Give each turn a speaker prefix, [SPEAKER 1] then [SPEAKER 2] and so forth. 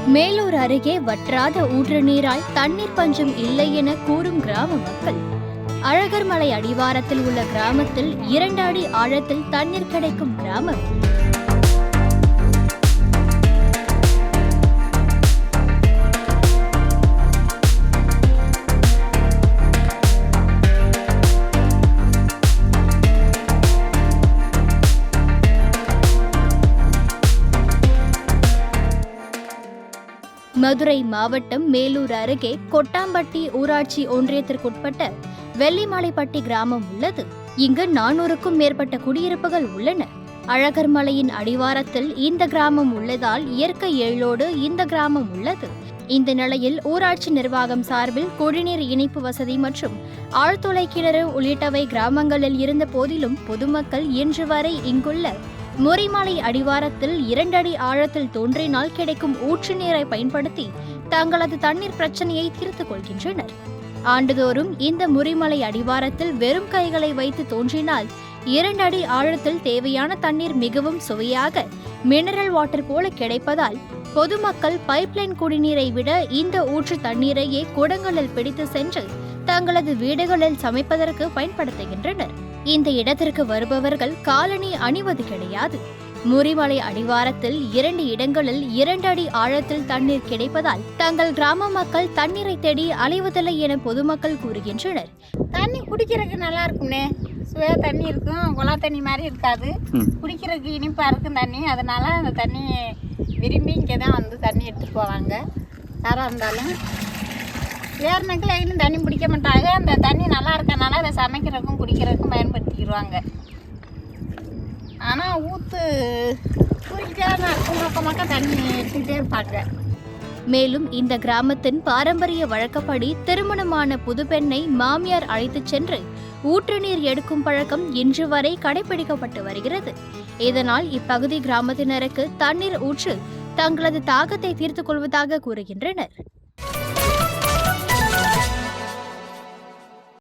[SPEAKER 1] மேலூர் அருகே வற்றாத ஊற்று நீரால் தண்ணீர் பஞ்சம் இல்லை என கூறும் கிராம மக்கள். அழகர்மலை அடிவாரத்தில் உள்ள கிராமத்தில் 2 அடி ஆழத்தில் தண்ணீர் கிடைக்கும் கிராமம். மதுரை மாவட்டம் மேலூர் அருகே கொட்டாம்பட்டி ஊராட்சி ஒன்றியத்திற்குட்பட்ட வெள்ளிமலைப்பட்டி கிராமம் உள்ளது. இங்கு 400க்கும் மேற்பட்ட குடியிருப்புகள் உள்ளன. அழகர்மலையின் அடிவாரத்தில் இந்த கிராமம் உள்ளதால் இயற்கை எழிலோடு இந்த கிராமம் உள்ளது. இந்த நிலையில் ஊராட்சி நிர்வாகம் சார்பில் குடிநீர் இணைப்பு வசதி மற்றும் ஆழ்துளை கிணறு உள்ளிட்டவை கிராமங்களில் இருந்த போதிலும் பொதுமக்கள் இன்று வரை இங்குள்ள முறிமலை அடிவாரத்தில் 2 அடி ஆழத்தில் தோன்றினால் கிடைக்கும் ஊற்று நீரை பயன்படுத்தி தங்களது தண்ணீர் பிரச்சனையை தீர்த்துக் கொள்கின்றனர். ஆண்டுதோறும் இந்த முறிமலை அடிவாரத்தில் வெறும் கைகளை வைத்து தோன்றினால் 2 அடி ஆழத்தில் தேவையான தண்ணீர் மிகவும் சுவையாக மினரல் வாட்டர் போல கிடைப்பதால் பொதுமக்கள் பைப்லைன் குடிநீரை விட இந்த ஊற்று தண்ணீரையே குடங்களில் பிடித்து சென்று தங்களது வீடுகளில் சமைப்பதற்கு பயன்படுத்துகின்றனர். இந்த இடத்திற்கு வருபவர்கள் காலணி அணிவது கிடையாது. முறிமலை அடிவாரத்தில் 2 இடங்களில் 2 அடி ஆழத்தில் தண்ணீர் கிடைப்பதால் தங்கள் கிராம மக்கள் தண்ணீரை தேடி அலைவதில்லை என பொதுமக்கள் கூறுகின்றனர்.
[SPEAKER 2] தண்ணி குடிக்கிறதுக்கு நல்லா இருக்கும்னே, சுவையா தண்ணி இருக்கும், குழா தண்ணி மாதிரி இருக்காது, குடிக்கிறதுக்கு இனிப்பா இருக்கும் தண்ணி. அதனால அந்த தண்ணி விரும்பி இங்கே தான் வந்து தண்ணி எடுத்துட்டு போவாங்க. யாராக இருந்தாலும் வேறு நக்கில் இன்னும் தண்ணி பிடிக்க மாட்டாங்க. அந்த தண்ணி நல்லா இருக்கனால அதை சமைக்கிறதுக்கும் குடிக்கிறதுக்கும் பயன்படுத்திக்கிடுவாங்க. ஆனால் ஊற்றிக்கிட்டே தான் இருக்கும், மக்கள் தண்ணி எடுத்துக்கிட்டே இருப்பாங்க.
[SPEAKER 1] மேலும் இந்த கிராமத்தின் பாரம்பரிய வழக்கப்படி திருமணமான புது பெண்ணை மாமியார் அழைத்துச் சென்று ஊற்று நீர் எடுக்கும் பழக்கம் இன்று வரை கடைபிடிக்கப்பட்டு வருகிறது. இதனால் இப்பகுதி கிராமத்தினருக்கு தண்ணீர் ஊற்று தங்களது தாகத்தை தீர்த்துக் கொள்வதாக கூறுகின்றனர்.